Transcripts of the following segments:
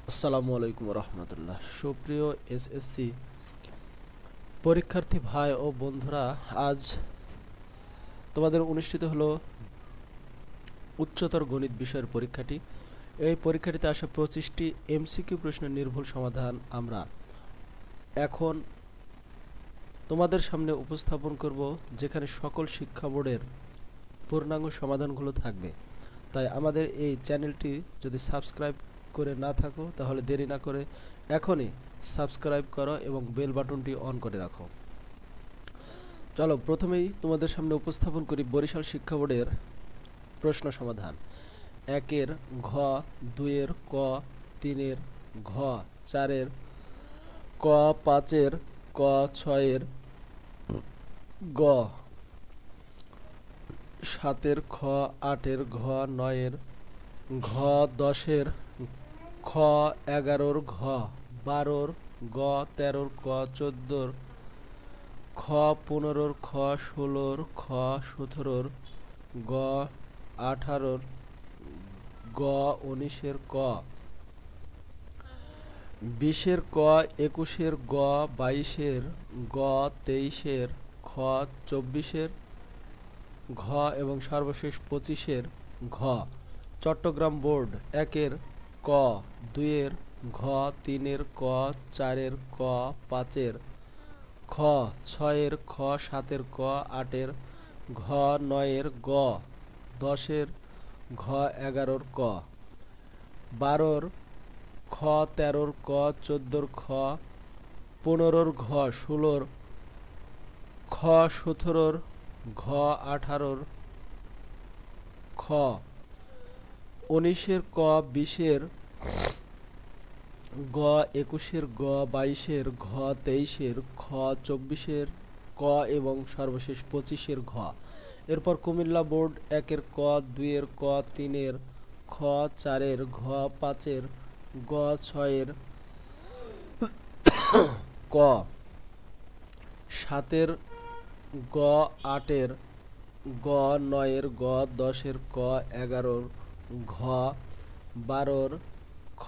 আসসালামু আলাইকুম রহমতুল্লাহ। সুপ্রিয় এসএসসি পরীক্ষার্থী ভাই ও বন্ধুরা, আজ তোমাদের অনুষ্ঠিত হলো উচ্চতর গণিত বিষয়ের পরীক্ষাটি। এই পরীক্ষাটিতে আসা 25টি এমসিকিউ প্রশ্নের নির্ভুল সমাধান আমরা এখন তোমাদের সামনে উপস্থাপন করব, যেখানে সকল শিক্ষা বোর্ডের পূর্ণাঙ্গ সমাধানগুলো থাকবে। তাই আমাদের এই চ্যানেলটি যদি সাবস্ক্রাইব করে না থাকো তাহলে দেরি না করে এখনই সাবস্ক্রাইব করো এবং বেল বাটনটি অন করে রাখো। চলো প্রথমেই তোমাদের সামনে উপস্থাপন করি বরিশাল শিক্ষা বোর্ডের প্রশ্ন সমাধান। 1-এর ঘ, 2-এর ক, 3-এর ঘ, 4-এর ক, 5-এর ক, 6-এর গ, 7-এর খ, 8-এর ঘ, 9-এর ঘ, 10-এর খ, 11-র ঘ, 12-র গ, 13-র ক, 14-র খ, 15-র খ, 16-র খ, 17-র গ, 18-র গ, 19-এর ক, 20-এর ক, 21-এর গ, 22-এর গ, 23-এর খ, 24-এর ঘ এবং সর্বশেষ 25-এর ঘ। চট্টগ্রাম বোর্ড 1-এর ক, 2-এর ঘ, 3-এর ক, 4-এর ক, 5-এর খ, 6-এর খ, 7-এর ক, 8-এর ঘ, 9-এর গ, 10-এর ঘ, 11-র ক, 12-র খ, 13-র ক, 14-র খ, 15-র ঘ, 16-র খ, 17-র ঘ, 18-র খ, 19-এর ক, 20-এর গ, 21-এর গ, 22-এর ঘ, 23-এর খ, 24-এর ক এবং সর্বশেষ 25-এর ঘ। এরপর কুমিল্লা বোর্ড 1-এর ক, 2-এর ক, 3-এর খ, 4-এর ঘ, 5-এর গ, 6-এর ক, 7-এর গ, 8-এর গ, 9-এর গ, 10-এর ক, 11-র ঘ, 12-র খ,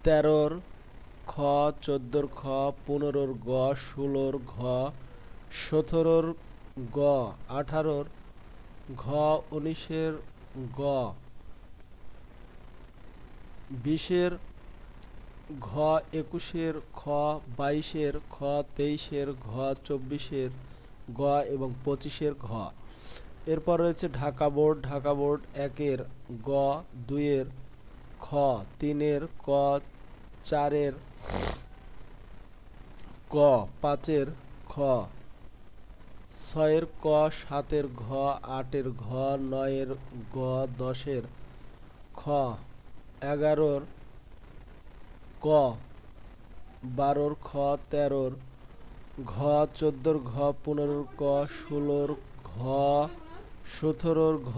13-র খ, 14-র খ, 15-র গ, 16-র ঘ, 17-র গ, 18-র ঘ, 19-এর গ, 20-এর ঘ, 21-এর খ, 22-এর খ, 23-এর ঘ, 24-এর গ এবং 25-এর ঘ। এরপর রয়েছে ঢাকা বোর্ড 1-এর গ, 2-এর খ, 3-এর ক, 4-এর ক, 5-এর খ, 6-এর ক, 7-এর ঘ, 8-এর ঘ, 9-এর গ, 10-এর খ, 11-র ক, 12-র খ, 13-র ঘ, 14-র ঘ, 15-র ক, 16-র ঘ, 17-র ঘ,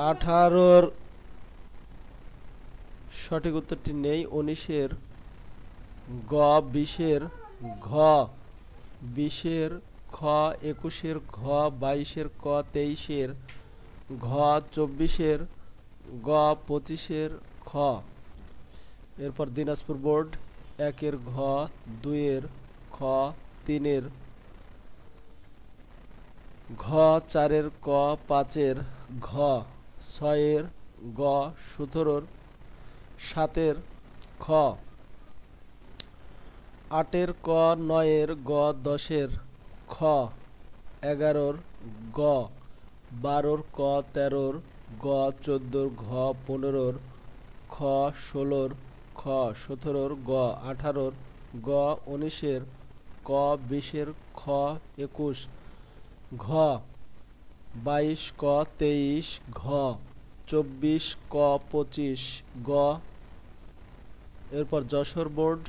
18-র সঠিক উত্তরটি নেই, 19-এর গ, 20-এর ঘ, 20-এর খ, 21-এর ঘ, 22-এর ক, 23-এর ঘ, 24-এর গ, 25-এর খ। এরপর দিনাজপুর বোর্ড 1-এর ঘ, 2-এর খ, 3-এর ঘ, 4-এর ক, 5-এর ঘ, 6-এর গ, 17-র 7-এর খ, 8-এর ক, 9-এর গ, 10-এর খ, 11-র গ, 12-র ক, 13-র গ, 14-র ঘ, 15-র খ, 16-র খ, 17-র গ, 18-র গ, 19-এর ক, 20-এর খ, 21 ঘ, 22 ক, 23 ঘ, 24 ক, 25 গ। এরপর যশোর বোর্ড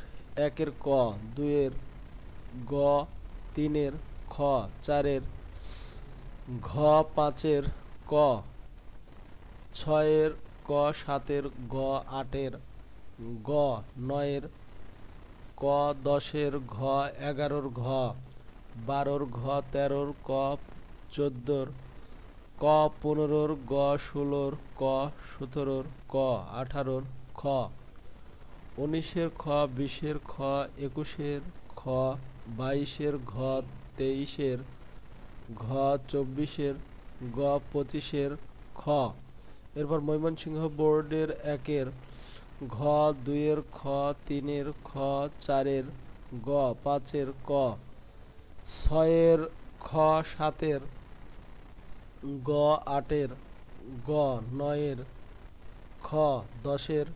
1-এর ক, 2-এর গ, 3-এর খ, 4-এর ঘ, 5-এর ক, 6-এর ক, 7-এর গ, 8-এর গ, 9-এর ক, 10-এর ঘ, 11-র ঘ, 12-র ঘ, 13-র ক, 14-র ক 15, গ 16, ক 17, ক 18, খ 19, খ 20, খ 21, খ 22, ঘ 23, ঘ 24, গ 25, খ। এরপর ময়মনসিংহ বোর্ডের 1-এর ঘ 2-এর, খ 3-এর, খ 4-এর, গ 5-এর, ক 6-এর, খ 7-এর, গ 8-এর, গ 9-এর, খ 10-এর,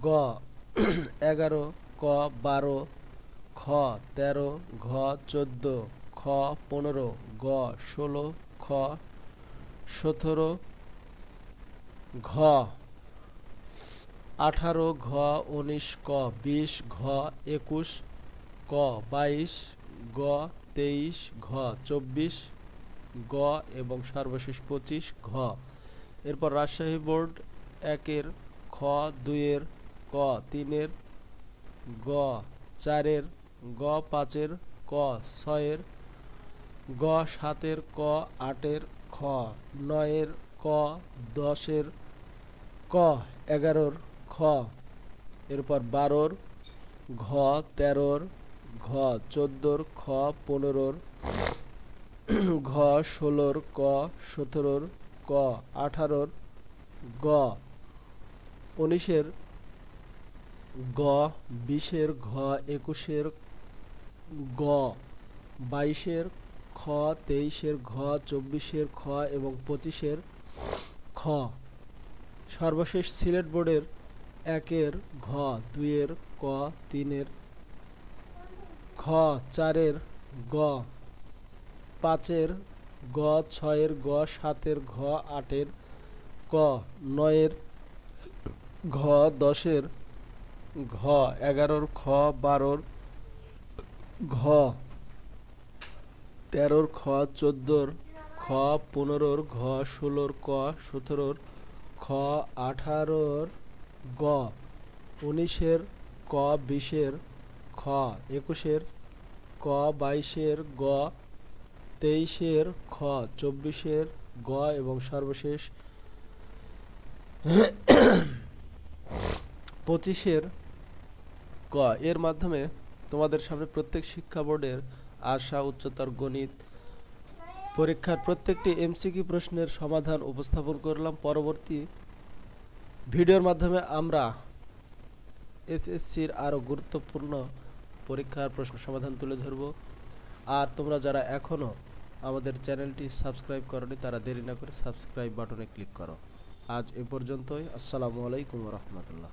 গ 11, ক 12, খ 13, ঘ 14, খ 15, গ 16, খ 17, ঘ 18, ঘ 19, ক 20, ঘ 21, ক 22, গ 23, ঘ 24, গ এবং সর্বশেষ 25, ঘ। এরপর রাজশাহী বোর্ড 1-এর খ 2-এর, ক 3-এর, গ 4-এর, গ 5-এর, ক 6-এর, গ 7-এর, ক 8-এর, খ 9-এর, ক 10-এর, ক 11-র, খ। এরপর 12-র, ঘ 13-র, ঘ 14-র, খ 15-র, ঘ 16-র, ক 17-র, ক 18-র, গ 19-এর, গ 20-এর, ঘ 21-এর, গ 22-এর, খ 23-এর, ঘ 24-এর, খ এবং 25-এর, খ। সর্বশেষ সিলেট বোর্ডের 1-এর ঘ 2-এর, ক 3-এর, খ 4-এর, গ 5-এর, গ 6-এর, গ 7-এর, ঘ 8-এর, ক 9-এর, ঘ 10-এর, ঘ 11-র, খ 12-র, ঘ 13-র, খ 14-র, খ 15-র, ঘ 16-র, ক 17-র, খ 18-র, গ 19-এর, ক 20-এর, খ 21-এর, ক 22-এর, গ 23-এর, খ 24-এর, গ এবং সর্বশেষ 25-এর, ক। এর মাধ্যমে তোমাদের সামনে প্রত্যেক শিক্ষা বোর্ডের আশা উচ্চতর গণিত পরীক্ষার প্রত্যেকটি এমসিকিউ প্রশ্নের সমাধান উপস্থাপন করলাম। পরবর্তী ভিডিওর মাধ্যমে আমরা এসএসসির আরও গুরুত্বপূর্ণ পরীক্ষার প্রশ্ন সমাধান তুলে ধরব। আর তোমরা যারা এখনও আমাদের চ্যানেলটি সাবস্ক্রাইব করনি তারা দেরি না করে সাবস্ক্রাইব বাটনে ক্লিক করো। আজ এ পর্যন্তই। আসসালামু আলাইকুম ওয়া রাহমাতুল্লাহ।